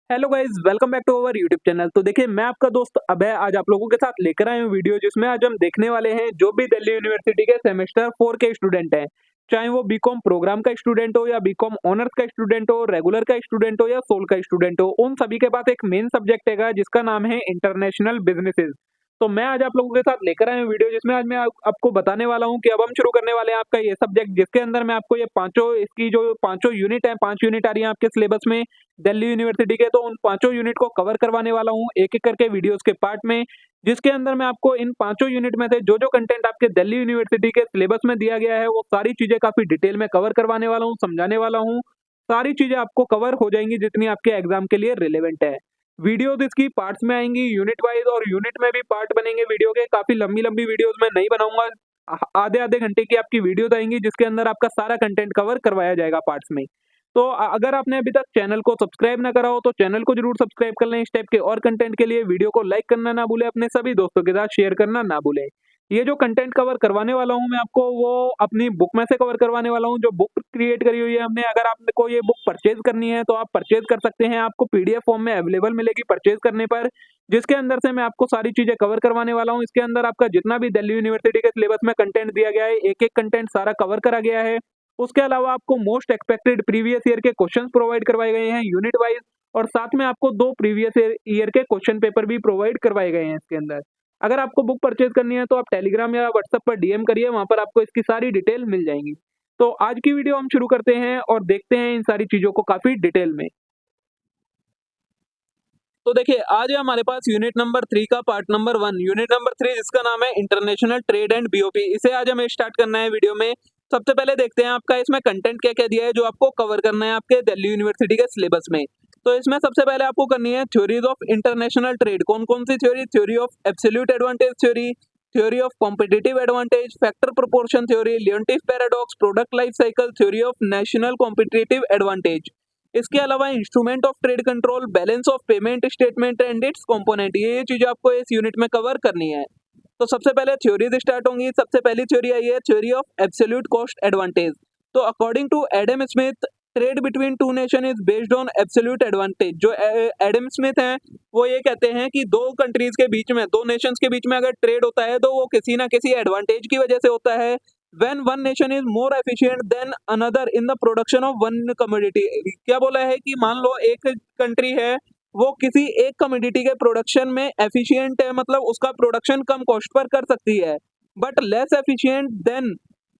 Hello guys, welcome back to our YouTube channel. तो देखिए, मैं आपका दोस्त अभय आज आप लोगों के साथ लेकर आया हूँ वीडियो, जिसमें आज हम देखने वाले हैं जो भी दिल्ली यूनिवर्सिटी के सेमेस्टर 4 के स्टूडेंट हैं, चाहे वो बीकॉम प्रोग्राम का स्टूडेंट हो या बीकॉम ऑनर्स का स्टूडेंट हो, रेगुलर का स्टूडेंट हो या सोल का स्टूडेंट हो, उन सभी के पास एक मेन सब्जेक्ट है जिसका नाम है इंटरनेशनल बिजनेसेस। तो मैं आज आप लोगों के साथ लेकर आया हूँ वीडियो, जिसमें आज मैं आपको बताने वाला हूँ कि अब हम शुरू करने वाले हैं आपका ये सब्जेक्ट, जिसके अंदर मैं आपको ये पांचों इसकी जो पांचों यूनिट है, 5 यूनिट आ रही है आपके सिलेबस में दिल्ली यूनिवर्सिटी के। तो उन पांचों यूनिट को कवर करवाने वाला हूँ एक एक करके वीडियोस के पार्ट में, जिसके अंदर मैं आपको इन पांचों यूनिट में से जो जो कंटेंट आपके दिल्ली यूनिवर्सिटी के सिलेबस में दिया गया है वो सारी चीजें काफी डिटेल में कवर करवाने वाला हूँ, समझाने वाला हूँ। सारी चीजें आपको कवर हो जाएंगी जितनी आपके एग्जाम के लिए रिलेवेंट है। वीडियोस इसकी पार्ट्स में आएंगी यूनिट वाइज, और यूनिट में भी पार्ट बनेंगे वीडियो के। काफी लंबी लंबी वीडियोस मैं नहीं बनाऊंगा, आधे आधे घंटे की आपकी वीडियोस आएंगी जिसके अंदर आपका सारा कंटेंट कवर करवाया जाएगा पार्ट्स में। तो अगर आपने अभी तक चैनल को सब्सक्राइब ना करा हो तो चैनल को जरूर सब्सक्राइब कर लें इस टाइप के और कंटेंट के लिए। वीडियो को लाइक करना ना भूलें, अपने सभी दोस्तों के साथ शेयर करना ना भूलें। ये जो कंटेंट कवर करवाने वाला हूँ मैं आपको, वो अपनी बुक में से कवर करवाने वाला हूँ, जो बुक क्रिएट करी हुई है हमने। अगर आपको ये बुक परचेज करनी है तो आप परचेज कर सकते हैं, आपको पीडीएफ फॉर्म में अवेलेबल मिलेगी परचेज करने पर, जिसके अंदर से मैं आपको सारी चीजें कवर करवाने वाला हूँ। इसके अंदर आपका जितना भी दिल्ली यूनिवर्सिटी के सिलेबस में कंटेंट दिया गया है, एक एक कंटेंट सारा कवर करा गया है। उसके अलावा आपको मोस्ट एक्सपेक्टेड प्रीवियस ईयर के क्वेश्चंस प्रोवाइड करवाए गए हैं यूनिट वाइज, और साथ में आपको 2 प्रीवियस ईयर के क्वेश्चन पेपर भी प्रोवाइड करवाए गए हैं इसके अंदर। अगर आपको बुक परचेज करनी है तो आप टेलीग्राम या व्हाट्सएप पर डीएम करिए, वहां पर आपको इसकी सारी डिटेल मिल जाएंगी। तो आज की वीडियो हम शुरू करते हैं और देखते हैं इन सारी चीजों को काफी डिटेल में। तो देखिए, आज है हमारे पास यूनिट नंबर 3 का पार्ट नंबर 1, यूनिट नंबर 3 जिसका नाम है इंटरनेशनल ट्रेड एंड बीओपी। इसे आज हमें स्टार्ट करना है वीडियो में। सबसे पहले देखते हैं आपका इसमें कंटेंट क्या क्या दिया है जो आपको कवर करना है आपके दिल्ली यूनिवर्सिटी के सिलेबस में। तो इसमें सबसे पहले आपको करनी है थ्योरीज ऑफ इंटरनेशनल ट्रेड। कौन कौन सी theory? Theory of absolute advantage theory, theory of competitive advantage, factor proportion theory, Leontief paradox, product life cycle, theory of national competitive advantage. इसके अलावा instrument of trade control, balance of payment statement and its component, ये चीज आपको इस unit में cover करनी है। तो सबसे पहले थ्योरीज स्टार्ट होंगी। सबसे पहली थ्योरी आई है theory of absolute cost advantage. तो according to Adam Smith, trade between two nation is based on absolute advantage. जो एडम स्मिथ हैं वो ये कहते हैं कि दो कंट्रीज के बीच में, दो नेशंस के बीच में अगर ट्रेड होता है तो वो किसी ना किसी एडवांटेज की वजह से होता है। when one nation is more efficient than another in the production of one commodity। क्या बोला है कि मान लो एक कंट्री है, वो किसी एक कमोडिटी के प्रोडक्शन में एफिशिएंट है, मतलब उसका प्रोडक्शन कम कॉस्ट पर कर सकती है, but less efficient then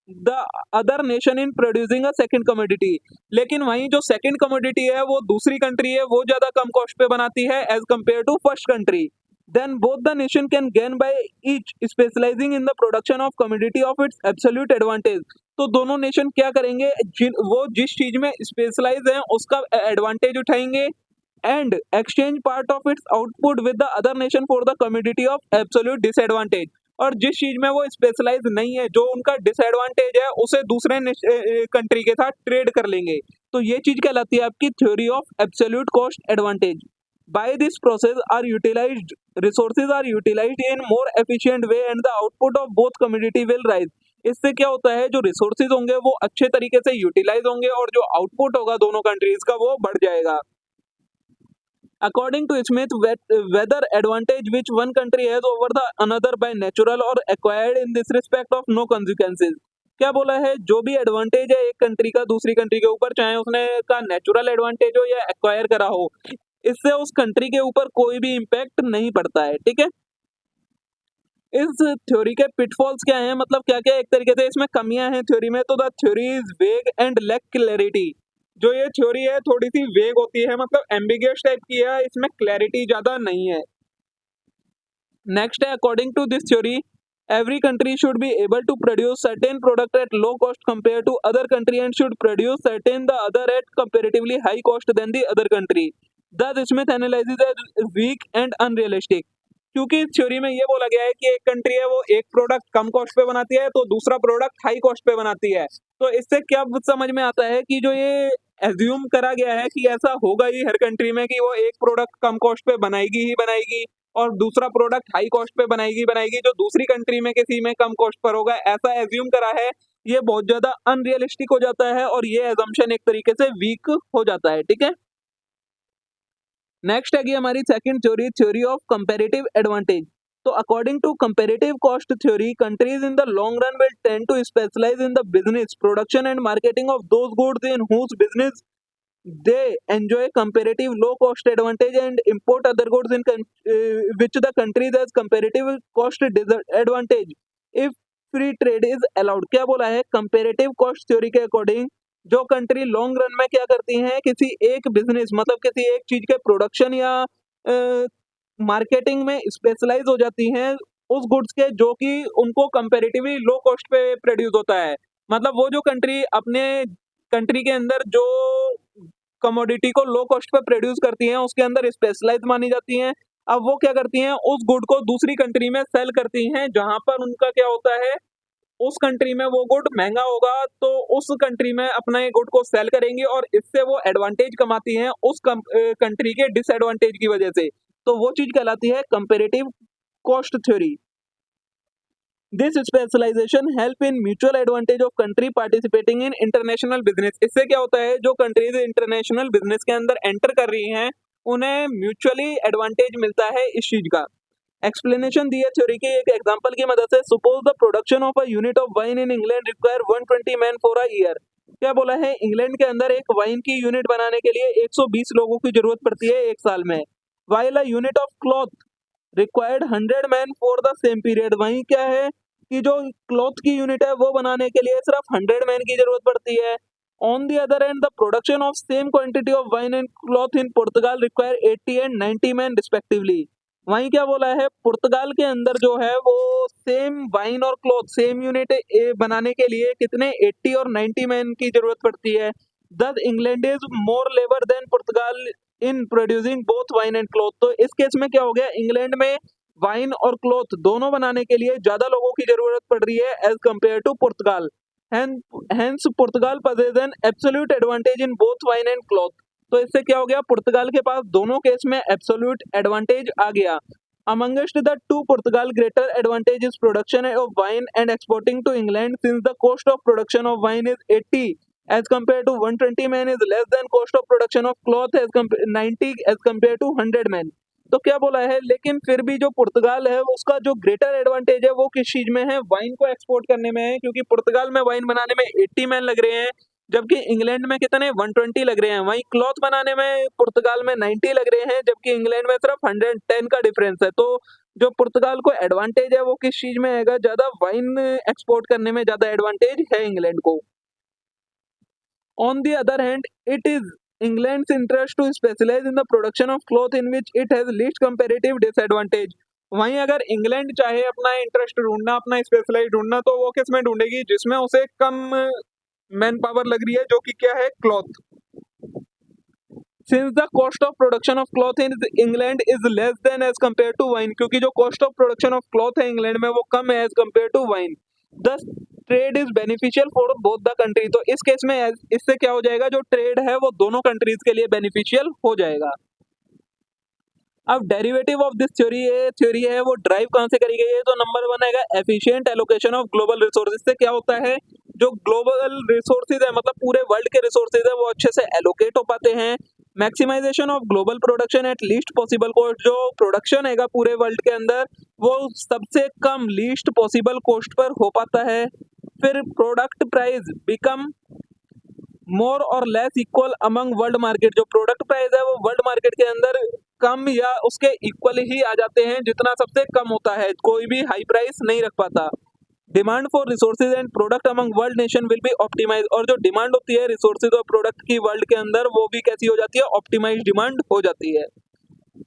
the other nation in producing a second commodity. लेकिन वहीं जो सेकंड कमोडिटी है वो दूसरी कंट्री है, वो ज्यादा कम कॉस्ट पे बनाती है as compare to first country. then both the nation can gain by each specializing in the production of commodity of its absolute advantage। तो दोनों नेशन क्या करेंगे, वो जिस चीज में स्पेशलाइज है उसका एडवांटेज उठाएंगे, and exchange part of its output with the other nation for the commodity of absolute disadvantage. और जिस चीज में वो स्पेशलाइज नहीं है, जो उनका डिसएडवांटेज है, उसे दूसरे कंट्री के साथ ट्रेड कर लेंगे। तो ये चीज कहलाती है आपकी theory of absolute cost advantage. By this process are utilized resources are utilized in more efficient way and the output of both commodity will rise। इससे क्या होता है, जो रिसोर्सेज होंगे वो अच्छे तरीके से यूटिलाइज होंगे और जो आउटपुट होगा दोनों कंट्रीज का वो बढ़ जाएगा। According to Smith, whether advantage which one country has over the another by natural or acquired in this respect of no consequences। क्या बोला है, जो भी एडवांटेज है एक कंट्री का दूसरी कंट्री के ऊपर, चाहे उसने का नेचुरल एडवांटेज हो या एक्वायर करा हो, इससे उस कंट्री के ऊपर कोई भी इम्पैक्ट नहीं पड़ता है। ठीक है, इस थ्योरी के पिटफॉल्स क्या हैं, मतलब क्या क्या एक तरीके से इसमें कमियां हैं थ्योरी में। तो the theory is vague and lack clarity. जो ये थ्योरी है थोड़ी सी वेग होती है, मतलब एम्बिगियस टाइप की है, इसमें क्लैरिटी ज्यादा नहीं है। नेक्स्ट है, according to this theory every country should be able to produce certain product at low cost compared to other country and should produce certain the other at comparatively high cost than the other country। Thus Smith analyzes as weak and unrealistic। क्योंकि इस theory में ये बोला गया है कि एक country है वो एक प्रोडक्ट कम कॉस्ट पे बनाती है तो दूसरा प्रोडक्ट हाई कॉस्ट पे बनाती है। तो इससे क्या समझ में आता है कि जो ये एज्यूम करा गया है कि ऐसा होगा ही हर कंट्री में कि वो एक प्रोडक्ट कम कॉस्ट पे बनाएगी ही बनाएगी और दूसरा प्रोडक्ट हाई कॉस्ट पे बनाएगी जो दूसरी कंट्री में किसी में कम कॉस्ट पर होगा, ऐसा एज्यूम करा है। ये बहुत ज्यादा अनरियलिस्टिक हो जाता है और ये एजम्पशन एक तरीके से वीक हो जाता है। ठीक है, नेक्स्ट है हमारी second theory, theory of comparative advantage. तो according to comparative cost theory, countries in the long run will tend to specialize in the business, production and marketing of those goods in whose business they enjoy comparative low cost advantage and import other goods in which the countries has comparative cost disadvantage if free trade is allowed। क्या बोला है, comparative cost theory के according जो country long run में क्या करती हैं, किसी एक बिजनेस मतलब किसी एक चीज के प्रोडक्शन या मार्केटिंग में स्पेशलाइज हो जाती हैं उस गुड्स के जो कि उनको कंपेरेटिवली लो कॉस्ट पे प्रोड्यूस होता है। मतलब वो जो कंट्री अपने कंट्री के अंदर जो कमोडिटी को लो कॉस्ट पे प्रोड्यूस करती हैं उसके अंदर स्पेशलाइज मानी जाती हैं। अब वो क्या करती हैं, उस गुड को दूसरी कंट्री में सेल करती हैं जहां पर उनका क्या होता है, उस कंट्री में वो गुड महंगा होगा तो उस कंट्री में अपना ये गुड को सेल करेंगी और इससे वो एडवांटेज कमाती हैं उस कंट्री के डिसएडवांटेज की वजह से। तो वो चीज कहलाती है comparative cost theory. This specialisation help in mutual advantage of country participating in international business. इससे क्या होता है, जो कंट्रीज इंटरनेशनल बिजनेस के अंदर एंटर कर रही हैं उन्हें म्यूचुअली एडवांटेज मिलता है इस चीज का। एक्सप्लेनेशन दी है थ्योरी की एक एग्जांपल की मदद से। Suppose the production of a unit of wine in England require 120 man for a year. क्या बोला है, इंग्लैंड के अंदर एक वाइन की यूनिट बनाने के लिए 120 लोगों की जरूरत पड़ती है एक साल में। While a unit of cloth required 100 man for the same period. वहीं क्या है कि जो क्लॉथ की यूनिट है वो बनाने के लिए सिर्फ 100 मैन की जरूरत पड़ती है। On the other and the production of same quantity of wine and cloth in Portugal require 80 and 90 man respectively. वहीं क्या बोला है, पुर्तगाल के अंदर जो है वो सेम वाइन और क्लॉथ सेम यूनिट बनाने के लिए कितने 80 और 90 मैन की जरूरत पड़ती है। Thus England is more labour than Portugal in producing both wine and cloth. तो इस केस में क्या हो गया, इंग्लैंड में वाइन और क्लॉथ दोनों बनाने के लिए ज्यादा लोगों की जरूरत पड़ रही है as compare to Portugal. Hence Portugal possesses an absolute advantage in both wine and cloth. तो इससे क्या हो गया, पुर्तगाल के पास दोनों केस में एब्सोल्यूट एडवांटेज आ गया। Amongst the two Portugal greater advantage is production of wine and exporting to England since the cost of production of wine is 80 as compared to 120 man is less than cost of production of cloth as 90 as compared to 100 man। तो क्या बोला है, लेकिन फिर भी जो पुर्तगाल है उसका जो ग्रेटर एडवांटेज है वो किस चीज में है, वाइन को एक्सपोर्ट करने में है, क्योंकि पुर्तगाल में वाइन बनाने में 80 मैन लग रहे हैं जबकि इंग्लैंड में कितने 120 लग रहे हैं। वहीं क्लॉथ बनाने में पुर्तगाल में 90 लग रहे हैं जबकि इंग्लैंड में सिर्फ 110 का डिफरेंस है। तो जो पुर्तगाल को एडवांटेज है वो किस चीज में है, ज्यादा वाइन एक्सपोर्ट करने में ज्यादा एडवांटेज है इंग्लैंड को। On the other hand, it is England's interest to specialize in the production of cloth in which it has least comparative disadvantage। वहीं अगर इंग्लैंड चाहे अपना इंटरेस्ट ढूंढना, अपना स्पेशलाइज ढूंढना, तो वो किस में ढूंढेगी, जिसमें उसे कम मैन पावर लग रही है, जो कि क्या है, cloth. Since the cost of production of cloth in England is less than as compare to wine, क्योंकि जो cost of production of cloth है इंग्लैंड में वो कम है as compare to wine. Thus trade is beneficial for both the country. तो इस case में इससे क्या हो जाएगा, जो ट्रेड है वो दोनों कंट्रीज के लिए बेनिफिशियल हो जाएगा। अब डेरिवेटिव ऑफ दिस थ्योरी है वो ड्राइव कहां से करी गई है, तो नंबर 1 आएगा efficient allocation of global resources से। क्या होता है, जो ग्लोबल रिसोर्सेज है मतलब पूरे वर्ल्ड के रिसोर्सेज है वो अच्छे से एलोकेट हो पाते हैं। Maximisation of global production at least possible cost, जो प्रोडक्शन है पूरे वर्ल्ड के अंदर वो सबसे कम लीस्ट पॉसिबल कॉस्ट पर हो पाता है। फिर प्रोडक्ट प्राइस बिकम मोर और less equal among world market, जो प्रोडक्ट प्राइस है वो वर्ल्ड मार्केट के अंदर कम या उसके इक्वल ही आ जाते हैं जितना सबसे कम होता है, कोई भी हाई प्राइस नहीं रख पाता। Demand for resources and product among world nation will be optimise, और जो डिमांड होती है रिसोर्सेज और प्रोडक्ट की वर्ल्ड के अंदर वो भी कैसी हो जाती है, ऑप्टिमाइज डिमांड हो जाती है।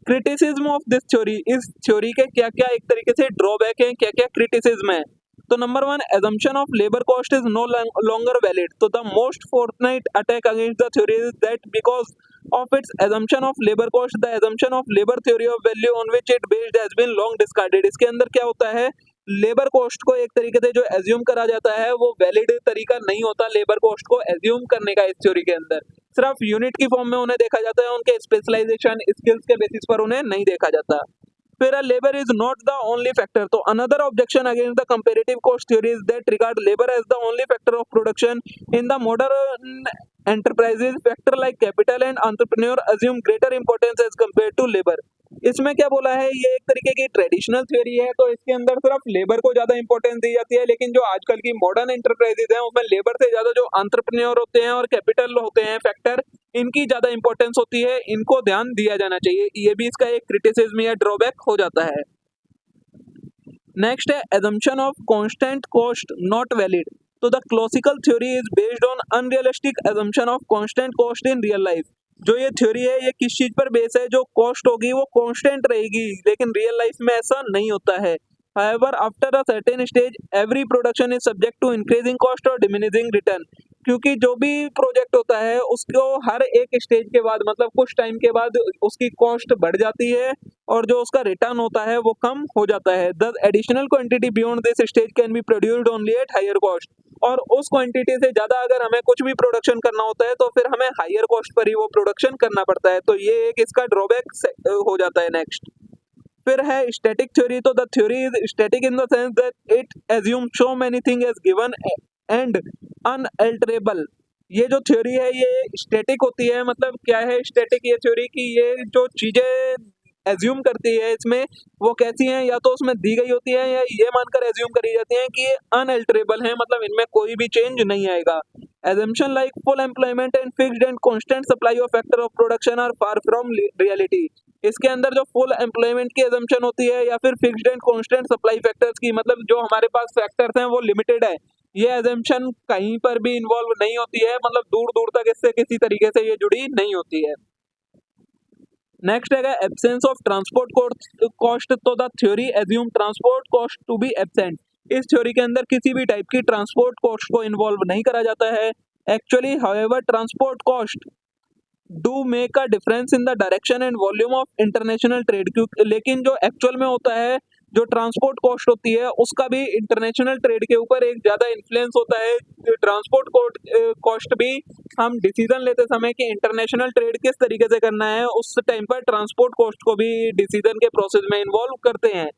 क्रिटिसिज्म ऑफ दिस थ्योरी, इस थ्योरी के क्या क्या एक तरीके से ड्रॉबैक है, क्या क्या क्रिटिसिज्म है। तो number 1, assumption of labor cost is no longer valid। तो the most forthright attack against the theory is that because of its assumption of labor cost, the assumption of labor theory of value on which it based has been long discarded। इसके अंदर क्या होता है, labour cost को एक तरीके से जो एज्यूम करा जाता है वो वैलिड तरीका नहीं होता लेबर कॉस्ट को एज्यूम करने का। इस थ्योरी के अंदर सिर्फ यूनिट की फॉर्म में उन्हें देखा जाता है, उनके स्पेशलाइजेशन स्किल्स के बेसिस पर उन्हें नहीं देखा जाता। फिर labour is not the only factor. तो another objection against the comparative cost theory is that regard labour as the only factor of production in the modern enterprises factor like capital and entrepreneur assume greater importance as compared to labor। इसमें क्या बोला है, ये एक तरीके की traditional theory है, तो इसके अंदर सिर्फ लेबर को ज्यादा इंपॉर्टेंस दी जाती है, लेकिन जो आजकल की मॉडर्न एंटरप्राइजेज हैं उसमें लेबर से ज्यादा जो एंटरप्रेन्योर होते हैं और कैपिटल होते हैं फैक्टर, इनकी ज्यादा इंपॉर्टेंस होती है, इनको ध्यान दिया जाना चाहिए। ये भी इसका एक क्रिटिसिज्म या ड्रॉबैक हो जाता है। नेक्स्ट है assumption of constant cost not valid। तो the classical theory is based on unrealistic assumption of constant cost in real life। जो ये थ्योरी है ये किस चीज पर बेस है, जो कॉस्ट होगी वो कांस्टेंट रहेगी, लेकिन रियल लाइफ में ऐसा नहीं होता है। However, after a certain stage, every production is subject to increasing cost or diminishing return। क्योंकि जो भी प्रोजेक्ट होता है उसको हर एक स्टेज के बाद मतलब कुछ टाइम के बाद उसकी कॉस्ट बढ़ जाती है और जो उसका रिटर्न होता है वो कम हो जाता है। The additional quantity beyond this stage can be produced only at higher cost. और उस क्वांटिटी से ज्यादा अगर हमें कुछ भी प्रोडक्शन करना होता है तो फिर हमें हायर कॉस्ट पर ही वो प्रोडक्शन करना पड़ता है, तो ये एक इसका ड्रॉबैक हो जाता है। नेक्स्ट फिर है स्टैटिक थ्योरी। तो the theory is static in the sense that it assume so many thing as given and unalterable. ये जो थ्योरी है ये स्टैटिक होती है, मतलब क्या है स्टैटिक ये थ्योरी की ये जो चीजें एज्यूम करती है इसमें वो कैसी हैं, या तो उसमें दी गई होती है या ये मानकर एज्यूम करी जाती है कि ये अनअल्टरेबल है, मतलब इनमें कोई भी चेंज नहीं आएगा। assumption like full employment and fixed and constant supply of factor of production are far from reality। इसके अंदर जो फुल एम्प्लॉयमेंट की assumption होती है या फिर fixed and constant supply factors की, मतलब जो हमारे पास फैक्टर्स हैं वो लिमिटेड है, ये assumption कहीं पर भी इन्वॉल्व नहीं होती है, मतलब दूर दूर तक इससे किसी तरीके से ये जुड़ी नहीं होती है। नेक्स्ट है एब्सेंस ऑफ ट्रांसपोर्ट कॉस्ट। तो the theory assume transport cost to be absent. इस थ्योरी के अंदर किसी भी टाइप की ट्रांसपोर्ट कॉस्ट को इन्वॉल्व नहीं करा जाता है। Actually however transport cost do make a difference in the direction and volume of international trade. क्योंकि लेकिन जो एक्चुअल में होता है जो ट्रांसपोर्ट कॉस्ट होती है उसका भी इंटरनेशनल ट्रेड के ऊपर एक ज्यादा इन्फ्लुएंस होता है। ट्रांसपोर्ट कॉस्ट भी हम डिसीजन लेते समय कि इंटरनेशनल ट्रेड किस तरीके से करना है उस टाइम पर ट्रांसपोर्ट कॉस्ट को भी डिसीजन के प्रोसेस में इन्वॉल्व करते हैं।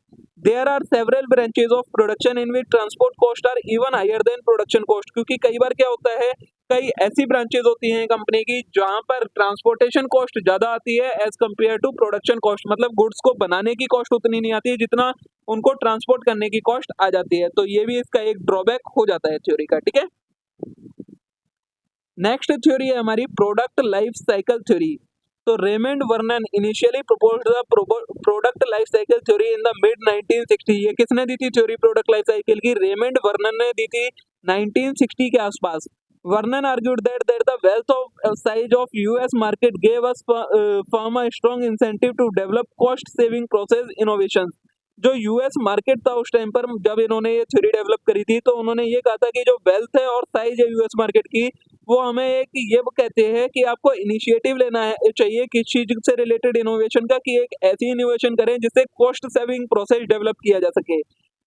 There are several branches of production in which transport cost are even higher than production cost. क्योंकि कई बार क्या होता है कई ऐसी ब्रांचेज होती हैं कंपनी की जहां पर ट्रांसपोर्टेशन कॉस्ट ज्यादा आती है as compare to production cost, मतलब गुड्स को बनाने की कॉस्ट उतनी नहीं आती है जितना उनको ट्रांसपोर्ट करने की कॉस्ट आ जाती है, तो ये भी इसका एक ड्रॉबैक हो जाता है थ्योरी का। ठीक है, नेक्स्ट थ्योरी है हमारी प्रोडक्ट लाइफ साइकिल थ्योरी। तो Raymond Vernon initially proposed the product life cycle theory in the mid 1960। ये किसने दी थी थ्योरी प्रोडक्ट लाइफ साइकिल की? रेमंड वर्नन ने दी थी 1960 के आसपास। Vernon argued that the wealth of size of US market gave us firm a strong incentive to develop cost saving process innovations। जो US market था उस टाइम पर जब इन्होंने ये थ्योरी डेवलप करी थी तो उन्होंने ये कहा था कि जो वेल्थ है और साइज है यूएस मार्केट की वो हमें एक ये कहते हैं कि आपको इनिशिएटिव लेना है चाहिए किस चीज से रिलेटेड इनोवेशन का, कि एक ऐसी इनोवेशन करें जिससे कॉस्ट सेविंग प्रोसेस डेवलप किया जा सके।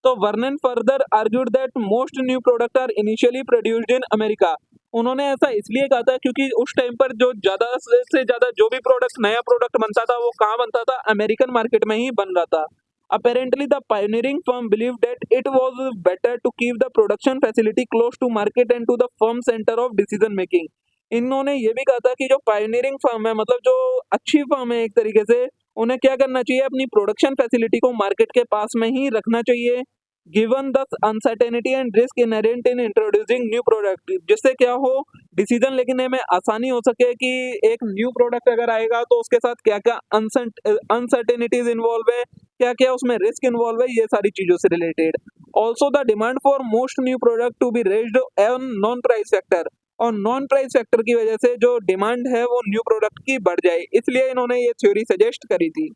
तो Vernon further argued that most new product are initially produced in America. उन्होंने ऐसा इसलिए कहा था क्योंकि उस टाइम पर जो ज्यादा से ज्यादा जो भी प्रोडक्ट नया प्रोडक्ट बनता था वो कहाँ बनता था? अमेरिकन मार्केट में ही बन रहा था। Apparently, the pioneering firm believed that it was better to keep the production facility close to market and to the firm center of decision making। इन्होंने ये भी कहा था कि जो पायोनियरिंग फर्म है, मतलब जो अच्छी फर्म है एक तरीके से, उन्हें क्या करना चाहिए? अपनी प्रोडक्शन फैसिलिटी को मार्केट के पास में ही रखना चाहिए। Given the uncertainty and risk inherent in introducing new product, जिससे क्या हो डिसीजन लेने में आसानी हो सके कि एक न्यू प्रोडक्ट अगर आएगा तो उसके साथ क्या क्या अनसर्टेनिटीज इन्वॉल्व है, क्या क्या उसमें रिस्क इन्वॉल्व है, ये सारी चीजों से related. Also the demand for most new product to be raised on non price factor, और नॉन प्राइस फैक्टर की वजह से जो डिमांड है वो न्यू प्रोडक्ट की बढ़ जाए, इसलिए इन्होंने ये थ्योरी सजेस्ट करी थी।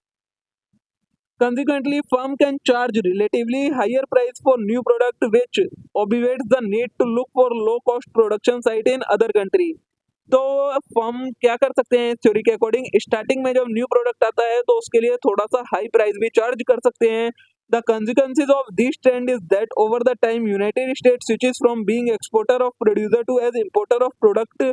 Consequently, firm can charge relatively higher price for new product which obviates the need to look for low cost production site in other country। तो फर्म क्या कर सकते हैं इस थ्योरी के अकॉर्डिंग? स्टार्टिंग में जब न्यू प्रोडक्ट आता है तो उसके लिए थोड़ा सा हाई प्राइस भी चार्ज कर सकते हैं। The consequences of this trend is that over the time United States switches from being exporter of producer to as importer of product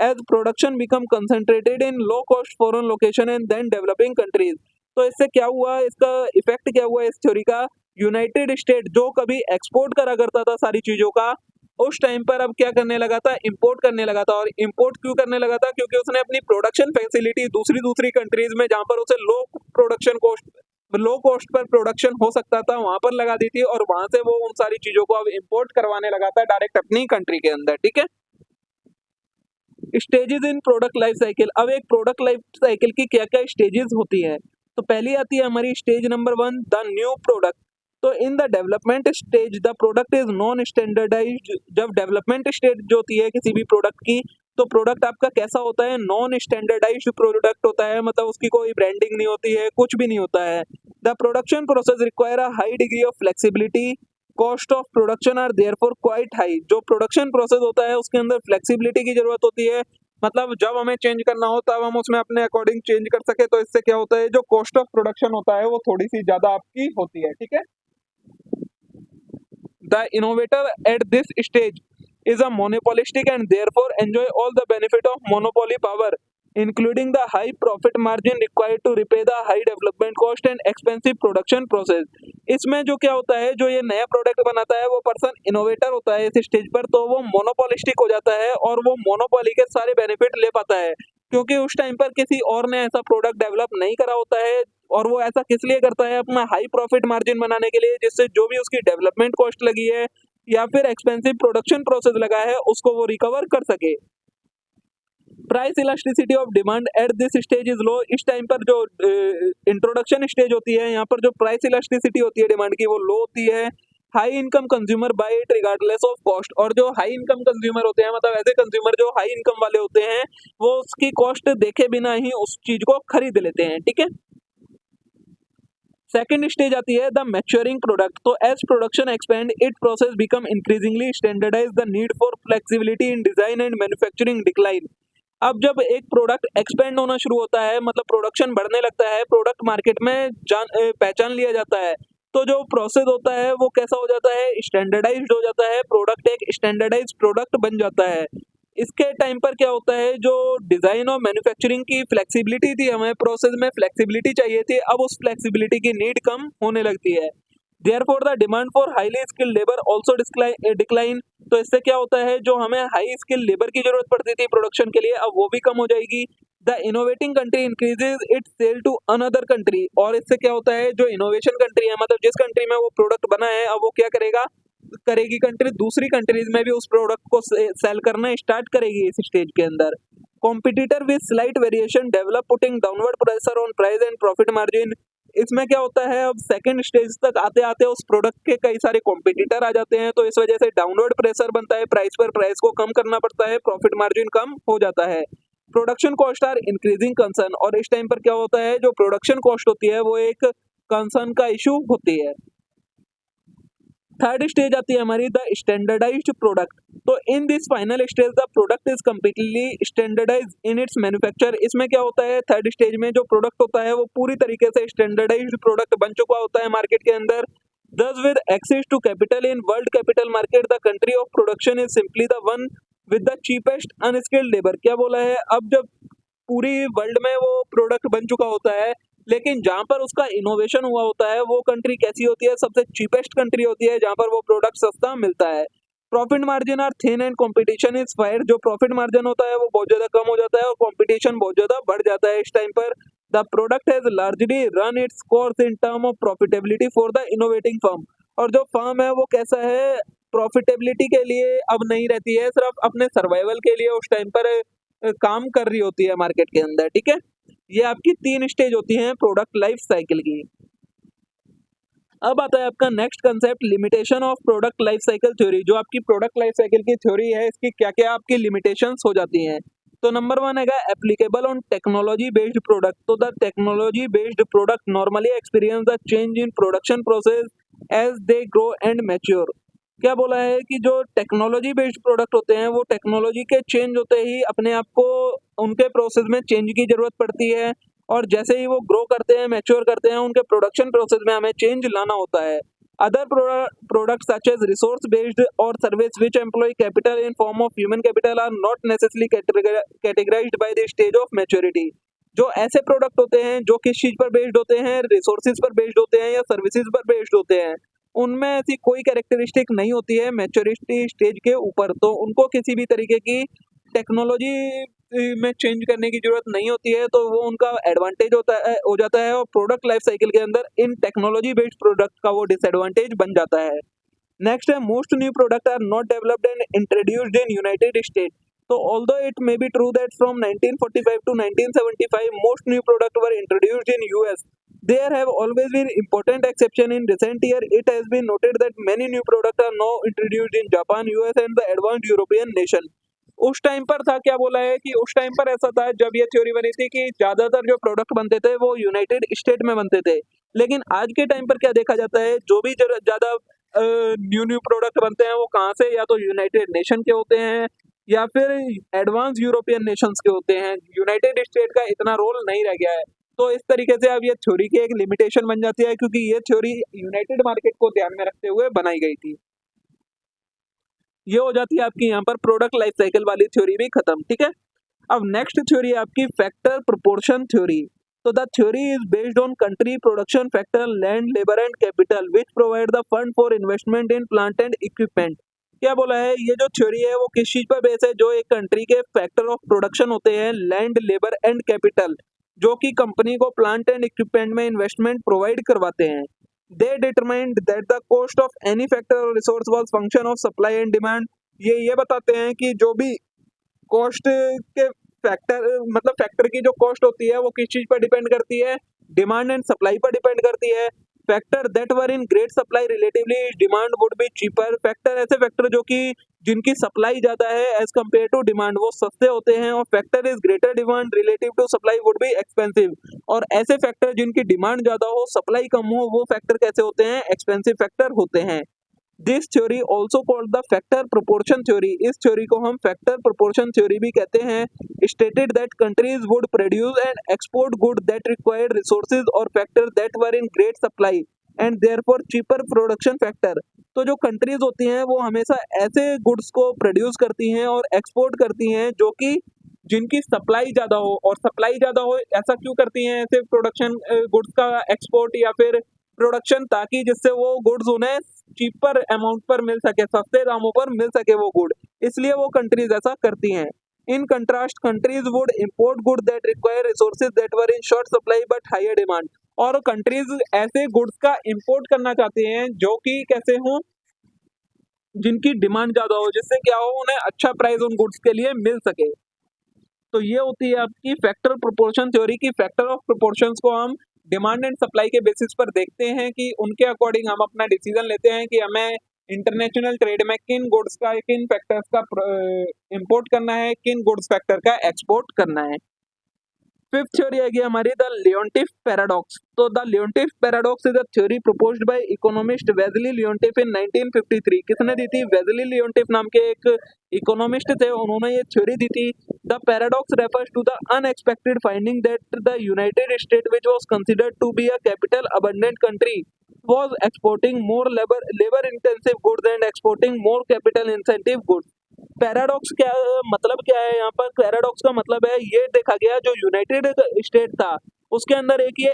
as production become concentrated in low cost foreign location and then developing countries। तो इससे क्या हुआ, इसका effect क्या हुआ इस theory का, United state जो कभी एक्सपोर्ट करा करता था सारी चीजों का, उस टाइम पर अब क्या करने लगा था, इंपोर्ट करने लगा था। और इंपोर्ट क्यों करने लगा था, क्योंकि उसने अपनी प्रोडक्शन फैसिलिटी दूसरी दूसरी कंट्रीज में जहां पर उसे लो कॉस्ट पर प्रोडक्शन हो सकता था वहां पर लगा दी थी, और वहां से वो उन सारी चीजों को अब इंपोर्ट करवाने लगा था डायरेक्ट अपनी कंट्री के अंदर। ठीक है, stages in product life cycle. अब एक प्रोडक्ट लाइफ साइकिल की क्या क्या स्टेजेस होती है, तो पहली आती है हमारी stage number 1, the new product. तो in the development stage the product is non standardized. जब डेवलपमेंट स्टेज जो होती है किसी भी प्रोडक्ट की, तो प्रोडक्ट आपका कैसा होता है, नॉन स्टैंडर्डाइज्ड प्रोडक्ट होता है, मतलब उसकी कोई ब्रांडिंग नहीं होती है, कुछ भी नहीं होता है। The production process require a high degree of flexibility, cost of production are therefore quite high. जो प्रोडक्शन प्रोसेस होता है उसके अंदर फ्लेक्सिबिलिटी की जरूरत होती है, मतलब जब हमें चेंज करना हो तब हम उसमें अपने अकॉर्डिंग चेंज कर सके। तो इससे क्या होता है, जो कॉस्ट ऑफ प्रोडक्शन होता है वो थोड़ी सी ज्यादा आपकी होती है। ठीक है, the innovator at this stage is a monopolistic and therefore enjoy all the benefit of monopoly power, including the high profit margin required to repay the high development cost and expensive production process। इसमें जो क्या होता है, जो ये नया product बनाता है वो पर्सन इनोवेटर होता है इस स्टेज पर, तो वो मोनोपोलिस्टिक हो जाता है और वो मोनोपोली के सारे बेनिफिट ले पाता है, क्योंकि उस टाइम पर किसी और ने ऐसा प्रोडक्ट डेवलप नहीं करा होता है। और वो ऐसा किस लिए करता है, अपना हाई प्रॉफिट मार्जिन बनाने के लिए, जिससे जो भी उसकी डेवलपमेंट कॉस्ट लगी है या फिर एक्सपेंसिव प्रोडक्शन प्रोसेस लगा है उसको वो रिकवर कर सके। Price elasticity of demand at this stage is low. इस टाइम पर जो इंट्रोडक्शन स्टेज होती है, यहाँ पर जो प्राइस इलास्टिसिटी होती है डिमांड की वो लो होती है। High income consumer buy it regardless of cost. और जो हाई इनकम कंज्यूमर होते हैं, मतलब ऐसे कंज्यूमर जो हाई इनकम वाले होते हैं, वो उसकी कॉस्ट देखे बिना ही उस चीज को खरीद लेते हैं। ठीक है, सेकेंड स्टेज आती है द मैच्योरिंग प्रोडक्ट। तो as production expand it process become increasingly standardise, the need for flexibility in design and manufacturing decline. अब जब एक प्रोडक्ट एक्सपेंड होना शुरू होता है, मतलब प्रोडक्शन बढ़ने लगता है, प्रोडक्ट मार्केट में पहचान लिया जाता है, तो जो प्रोसेस होता है वो कैसा हो जाता है, स्टैंडर्डाइज्ड हो जाता है, प्रोडक्ट एक स्टैंडर्डाइज्ड प्रोडक्ट बन जाता है। इसके टाइम पर क्या होता है, जो डिजाइन और मैन्युफैक्चरिंग की फ्लेक्सिबिलिटी थी, हमें प्रोसेस में फ्लेक्सिबिलिटी चाहिए थी, अब उस फ्लेक्सिबिलिटी की नीड कम होने लगती है। Therefore the demand for highly skilled labour also decline. तो इससे क्या होता है, जो हमें हाई स्किल लेबर की जरूरत पड़ती थी प्रोडक्शन के लिए, अब वो भी कम हो जाएगी। The innovating country increases its sale to another country. और इससे क्या होता है, जो इनोवेशन कंट्री है, मतलब जिस कंट्री में वो प्रोडक्ट बना है, अब वो क्या करेगी कंट्री दूसरी कंट्रीज में भी उस प्रोडक्ट को सेल करना स्टार्ट करेगी इस स्टेज के अंदर। Competitor with slight variation develop putting downward pressure on price and profit margin. इसमें क्या होता है, अब सेकंड स्टेज तक आते आते उस प्रोडक्ट के कई सारे कॉम्पिटिटर आ जाते हैं, तो इस वजह से डाउनवर्ड प्रेशर बनता है प्राइस पर, प्राइस को कम करना पड़ता है, प्रॉफिट मार्जिन कम हो जाता है। Production cost are increasing concern. और इस टाइम पर क्या होता है, जो प्रोडक्शन कॉस्ट होती है वो एक कंसर्न का इशू होती है। थर्ड स्टेज आती है हमारी द स्टैंडर्डाइज्ड प्रोडक्ट। तो in this final stage the product is completely standardize in its manufacture. इसमें क्या होता है, थर्ड स्टेज में जो प्रोडक्ट होता है वो पूरी तरीके से स्टैंडर्डाइज्ड प्रोडक्ट बन चुका होता है मार्केट के अंदर। Thus with access to capital in world capital market, the country of production is simply the one with the cheapest unskilled labor। क्या बोला है, अब जब पूरी वर्ल्ड में वो प्रोडक्ट बन चुका होता है, लेकिन जहाँ पर उसका इनोवेशन हुआ होता है वो कंट्री कैसी होती है, सबसे चीपेस्ट कंट्री होती है, जहाँ पर वो प्रोडक्ट सस्ता मिलता है। Profit margin are thin and competition is fire. जो प्रॉफिट मार्जिन होता है वो बहुत ज्यादा कम हो जाता है और कंपटीशन बहुत ज्यादा बढ़ जाता है इस टाइम पर। The product has largely run its course in term of profitability for the innovating firm. और जो फर्म है वो कैसा है, प्रॉफिटेबिलिटी के लिए अब नहीं रहती है, सिर्फ अपने सर्वाइवल के लिए उस टाइम पर काम कर रही होती है मार्केट के अंदर। ठीक है, ये आपकी 3 स्टेज होती हैं प्रोडक्ट लाइफ साइकिल की। अब आता है आपका next concept, limitation of product life cycle theory. जो आपकी प्रोडक्ट लाइफ साइकिल की थ्योरी है, इसकी क्या क्या आपकी लिमिटेशंस हो जाती हैं। तो नंबर 1 है applicable on technology based product. तो the technology based product normally experience the change in production process as they grow and mature. क्या बोला है कि जो टेक्नोलॉजी बेस्ड प्रोडक्ट होते हैं वो टेक्नोलॉजी के चेंज होते ही अपने आप को उनके प्रोसेस में चेंज की जरूरत पड़ती है, और जैसे ही वो ग्रो करते हैं, मैच्योर करते हैं, उनके प्रोडक्शन प्रोसेस में हमें चेंज लाना होता है। Other products such as resource based और service which employ capital in form of human capital are not necessarily categorized by the stage of maturity. जो ऐसे प्रोडक्ट होते हैं जो किस चीज पर बेस्ड होते हैं, रिसोर्सेज पर बेस्ड होते हैं या सर्विसेज पर बेस्ड होते हैं, उनमें ऐसी कोई कैरेक्टरिस्टिक नहीं होती है मैच्योरिटी स्टेज के ऊपर, तो उनको किसी भी तरीके की टेक्नोलॉजी में चेंज करने की जरूरत नहीं होती है, तो वो उनका एडवांटेज होता है हो जाता है, और प्रोडक्ट लाइफ साइकिल के अंदर इन टेक्नोलॉजी बेस्ड प्रोडक्ट का वो डिसएडवांटेज बन जाता है। नेक्स्ट है most new product are not developed and introduced in United State. तो although it may be true that from 1945 to 1975 most new products were introduced in US, there have always been important exception. In recent year it has been noted that many new products are now introduced in Japan, US and the advanced European nation। उस time पर था, क्या बोला है कि उस time पर ऐसा था जब ये थ्योरी बनी थी कि ज्यादातर जो प्रोडक्ट बनते थे वो यूनाइटेड स्टेट में बनते थे, लेकिन आज के टाइम पर क्या देखा जाता है, जो भी ज्यादा न्यू न्यू प्रोडक्ट बनते हैं वो कहाँ से, या तो यूनाइटेड नेशन के होते हैं या फिर एडवांस यूरोपियन नेशंस के होते हैं। यूनाइटेड स्टेट का इतना रोल नहीं रह गया है। तो इस तरीके से अब ये थ्योरी की एक लिमिटेशन बन जाती है, क्योंकि ये थ्योरी यूनाइटेड मार्केट को ध्यान में रखते हुए बनाई गई थी। ये हो जाती है आपकी यहाँ पर प्रोडक्ट लाइफ साइकिल वाली थ्योरी भी खत्म, ठीक है। अब नेक्स्ट थ्योरी है आपकी फैक्टर प्रोपोर्शन थ्योरी। तो the theory is based on country production factor, land, labour and capital which provide the fund for investment in plant and equipment. क्या बोला है, ये जो थ्योरी है वो किस चीज पर बेस है, जो एक कंट्री के फैक्टर ऑफ प्रोडक्शन होते हैं, लैंड, लेबर एंड कैपिटल, जो कि कंपनी को प्लांट एंड इक्विपमेंट में इन्वेस्टमेंट प्रोवाइड करवाते हैं। They determined that the cost of any factor or resource was function of supply and demand। ये बताते हैं कि जो भी कॉस्ट के फैक्टर, मतलब फैक्टर की जो कॉस्ट होती है वो किस चीज पर डिपेंड करती है, डिमांड एंड सप्लाई पर डिपेंड करती है। Factor that were in great supply relatively demand would be cheaper. Factor, ऐसे फैक्टर जो कि जिनकी सप्लाई ज्यादा है एज कम्पेयर टू डिमांड, वो सस्ते होते हैं। और factor is greater demand relative to supply would be expensive. और ऐसे फैक्टर जिनकी डिमांड ज्यादा हो, सप्लाई कम हो, वो फैक्टर कैसे होते हैं, एक्सपेंसिव फैक्टर होते हैं। This theory also called the factor proportion theory. इस थ्योरी को हम फैक्टर प्रोपोर्शन थ्योरी भी कहते हैं। Stated that countries would produce and export good that required resources और factor that were in great supply and therefore cheaper production factor. तो जो countries होती हैं वो हमेशा ऐसे गुड्स को प्रोड्यूस करती हैं और एक्सपोर्ट करती हैं जो कि जिनकी सप्लाई ज्यादा हो, और सप्लाई ज्यादा हो ऐसा क्यों करती हैं ऐसे प्रोडक्शन गुड्स का एक्सपोर्ट या फिर प्रोडक्शन, ताकि जिससे वो गुड्स उन्हें चीपर अमाउंट पर मिल सके, सस्ते दामों पर मिल सके वो गुड, इसलिए वो कंट्रीज ऐसा करती हैं। In contrast countries would import good that require resources that were in short supply but higher demand. और कंट्रीज ऐसे गुड्स का इंपोर्ट करना चाहते हैं जो कि कैसे हों, जिनकी डिमांड ज्यादा हो, जिससे क्या हो, उन्हें अच्छा प्राइस उन गुड्स के लिए मिल सके। तो ये होती है आपकी फैक्टर प्रोपोर्शन थ्योरी की। फैक्टर ऑफ प्रोपोर्शंस को हम डिमांड एंड सप्लाई के बेसिस पर देखते हैं कि उनके अकॉर्डिंग हम अपना डिसीजन लेते हैं कि हमें इंटरनेशनल ट्रेड में किन गुड्स का, किन फैक्टर्स का इंपोर्ट करना है, किन गुड्स फैक्टर का एक्सपोर्ट करना है। फिफ्थ थ्योरी आएगी हमारी द लियोंटिफ पैराडॉक्स। तो the Leontief paradox is a theory proposed by economist Wassily Leontief in 1953। किसने दी थी, वेजली लियोंटिफ नाम के एक इकोनॉमिस्ट थे, उन्होंने ये थ्योरी दी थी। The paradox refers to the unexpected finding that the United State which was considered to be a capital abundant country was exporting more labor intensive goods and exporting more capital intensive goods। Paradox क्या मतलब, क्या है यहाँ पर, paradox का मतलब है ये देखा गया जो यूनाइटेड स्टेट था उसके अंदर एक ये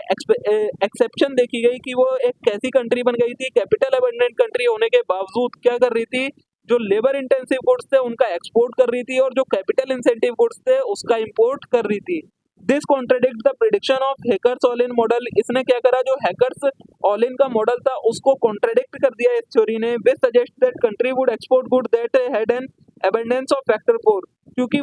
एक्सेप्शन देखी गई कि वो एक कैसी कंट्री बन गई थी, कैपिटल अबंडेंट कंट्री होने के बावजूद क्या कर रही थी, जो लेबर इंटेंसिव गुड्स थे उनका एक्सपोर्ट कर रही थी और जो कैपिटल इंसेंटिव गुड्स थे उसका इंपोर्ट कर रही थी। This contradict the prediction of hackers all in model. इसने क्या करा, जो हैकर्स ऑल इन का मॉडल था उसको कॉन्ट्रडिक्ट कर दिया इस थ्योरी ने। विच suggest that country would export good that had an abundance of factor 4। क्योंकि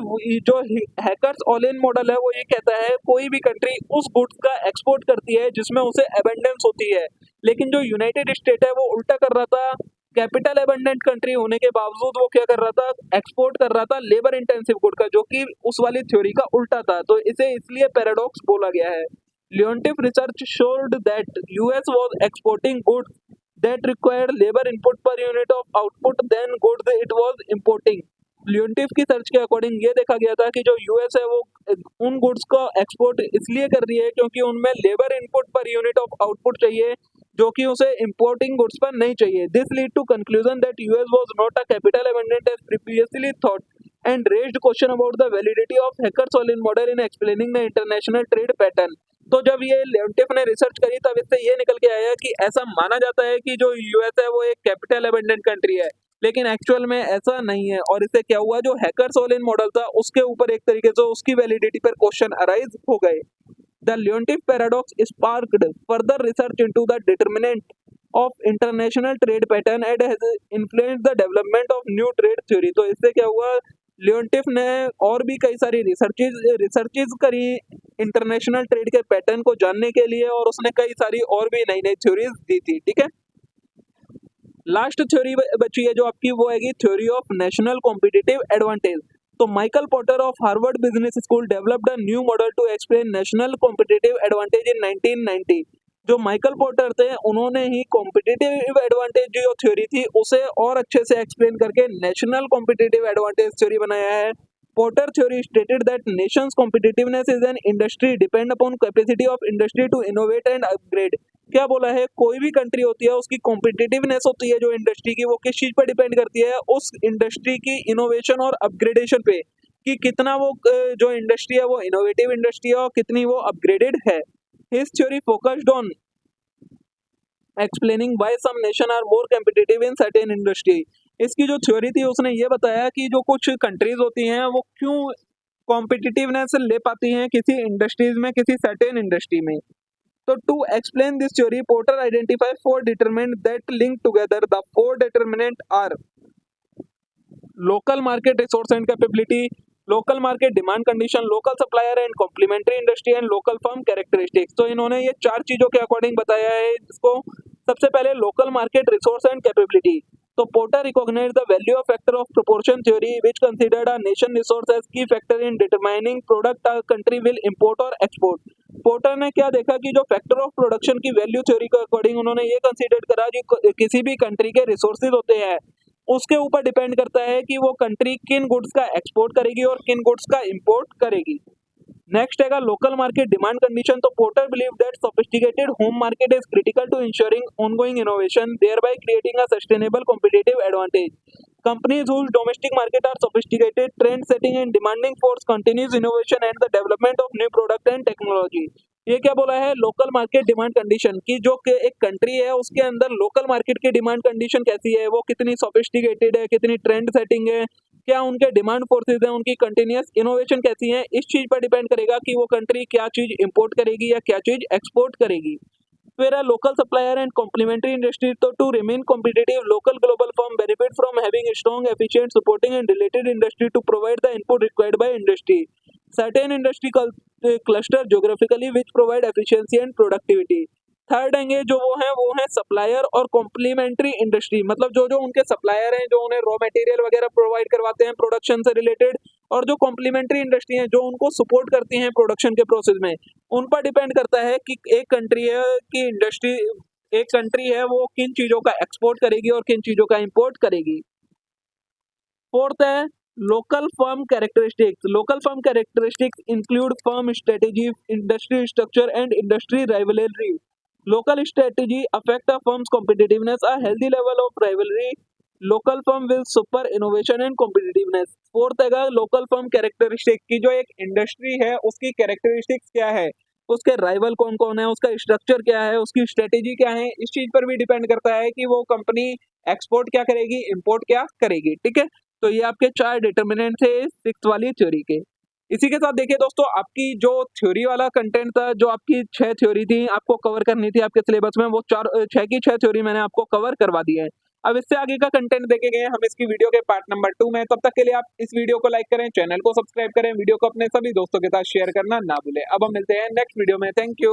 जो हैकर्स ऑल इन मॉडल है वो ये कहता है कोई भी कंट्री उस गुड्स का एक्सपोर्ट करती है जिसमें उसे एबंडेंस होती है, लेकिन जो यूनाइटेड स्टेट है वो उल्टा कर रहा था। कैपिटल एबंडेंट कंट्री होने के बावजूद वो क्या कर रहा था, एक्सपोर्ट कर रहा था लेबर इंटेंसिव गुड का, जो कि उस वाली थ्योरी का उल्टा था। तो इसे इसलिए पैराडॉक्स बोला गया है। Leontief research showed that US was exporting goods that required labour input per unit of output than goods it was importing. Leontief की सर्च के अकॉर्डिंग ये देखा गया था कि जो यूएस है वो उन गुड्स को एक्सपोर्ट इसलिए कर रही है क्योंकि उनमें labour input per unit of output चाहिए जो कि उसे इंपोर्टिंग गुड्स पर नहीं चाहिए। This lead to conclusion that US was not a capital abundant as previously thought and raised question about the validity of Hacker-Solin model in explaining the international trade pattern। तो जब ये लेवटिफ ने research करी तब इससे ये निकल के आया कि ऐसा माना जाता है कि जो यूएस है वो एक कैपिटल अबंडेंट कंट्री है, लेकिन एक्चुअल में ऐसा नहीं है। और इससे क्या हुआ, जो हैकर-सोलिन मॉडल था उसके ऊपर एक तरीके से उसकी वैलिडिटी पर क्वेश्चन अराइज हो गए। The Leontief paradox sparked further research into the determinant of international trade pattern and has influenced the development of new trade theory. तो इससे क्या हुआ, लियोनटिफ ने और भी कई सारी रिसर्चेज करी इंटरनेशनल ट्रेड के पैटर्न को जानने के लिए, और उसने कई सारी और भी नई नई थ्योरीज दी थी। ठीक है, लास्ट थ्योरी बची है जो आपकी, वो है theory of national competitive advantage. तो Michael Porter of Harvard Business School developed a new model to explain national competitive advantage in 1990। जो माइकल पॉटर थे उन्होंने ही कॉम्पिटिटिव एडवांटेज जो थ्योरी थी उसे और अच्छे से एक्सप्लेन करके नेशनल कॉम्पिटिटिव एडवांटेज थ्योरी बनाया है। Porter theory stated that nations competitiveness is an industry depend upon capacity of industry to innovate and upgrade. क्या बोला है, कोई भी कंट्री होती है उसकी कॉम्पिटिटिवनेस होती है जो इंडस्ट्री की, वो किस चीज पर डिपेंड करती है, उस इंडस्ट्री की इनोवेशन और अपग्रेडेशन पे, कि कितना वो जो इंडस्ट्री है वो इनोवेटिव इंडस्ट्री है और कितनी वो अपग्रेडेड है। His theory focused on explaining why some nations are more competitive in certain industry। इसकी जो थ्योरी थी उसने ये बताया कि जो कुछ कंट्रीज होती हैं वो क्यों कॉम्पिटिटिवनेस ले पाती हैं किसी इंडस्ट्रीज में, किसी सर्टेन इंडस्ट्री में। तो to explain this theory Porter identify 4 determinant that link together. The 4 determinant are local market resource and capability, local market demand condition, local supplier and complementary industry and local firm characteristics. तो इन्होंने ये 4 चीजों के according बताया है इसको। सबसे पहले local market resource and capability. तो Porter recognize the value of factor of proportion theory which considered a nation resource as key factor in determining product a country will import और एक्सपोर्ट। पोर्टर ने क्या देखा कि जो factor of production की value theory के according उन्होंने ये कंसीडर करा कि किसी भी कंट्री के रिसोर्सेज होते हैं उसके ऊपर डिपेंड करता है कि वो कंट्री किन गुड्स का एक्सपोर्ट करेगी और किन गुड्स का इंपोर्ट करेगी। नेक्स्ट है लोकल मार्केट डिमांड कंडीशन। तो Porter believe that sophisticated home market is critical to ensuring ongoing innovation thereby creating a sustainable competitive advantage. Companies whose domestic market are sophisticated, trend setting and demanding force continuous innovation and the development of new product and technology। ये क्या बोला है, local market demand condition की जो कि एक country है उसके अंदर लोकल मार्केट की डिमांड कंडीशन कैसी है, वो कितनी सोफिस्टिकेटेड है, कितनी ट्रेंड सेटिंग है, क्या उनके डिमांड फोर्सेज हैं, उनकी कंटिन्यूस इनोवेशन कैसी है, इस चीज पर डिपेंड करेगा कि वो कंट्री क्या चीज इंपोर्ट करेगी या क्या चीज एक्सपोर्ट करेगी। फिर है local supplier and complementary industry. तो to remain competitive local global firm benefit from having strong efficient supporting and related industry to provide the input required by industry. Certain industry cluster geographically which provide efficiency and productivity. Third है जो वो है supplier और complementary industry, मतलब जो जो उनके supplier हैं जो उन्हें रॉ मटेरियल वगैरह प्रोवाइड करवाते हैं प्रोडक्शन से रिलेटेड, और जो कॉम्प्लीमेंट्री इंडस्ट्री हैं जो उनको सपोर्ट करती हैं प्रोडक्शन के प्रोसेस में। उन पर डिपेंड करता है कि एक कंट्री है कि इंडस्ट्री, एक कंट्री है वो किन चीजों का एक्सपोर्ट करेगी और किन चीजों का इंपोर्ट करेगी। फोर्थ है local firm characteristics. Local firm characteristics include firm strategy, industry structure and industry rivalry. Local strategy affect a firm's competitiveness. A healthy level of rivalry, local firm will super innovation and competitiveness। Fourth है local firm characteristic की जो एक industry है उसकी characteristics क्या है, उसके rival कौन कौन है, उसका स्ट्रक्चर क्या है, उसकी स्ट्रेटेजी क्या है, इस चीज पर भी डिपेंड करता है कि वो कंपनी एक्सपोर्ट क्या करेगी, इंपोर्ट क्या करेगी। ठीक है, तो ये आपके 4 डिटर्मिनेंट थे 6th वाली थ्योरी के। इसी के साथ देखिए दोस्तों, आपकी जो थ्योरी वाला कंटेंट था, जो आपकी 6 थ्योरी थी आपको कवर करनी थी आपके सिलेबस में, वो 6 की 6 थ्योरी मैंने आपको कवर करवा दी है। अब इससे आगे का कंटेंट देखेंगे हम इसकी वीडियो के पार्ट नंबर 2 में। तब तक के लिए आप इस वीडियो को लाइक करें, चैनल को सब्सक्राइब करें, वीडियो को अपने सभी दोस्तों के साथ शेयर करना ना भूलें। अब हम मिलते हैं नेक्स्ट वीडियो में। Thank you.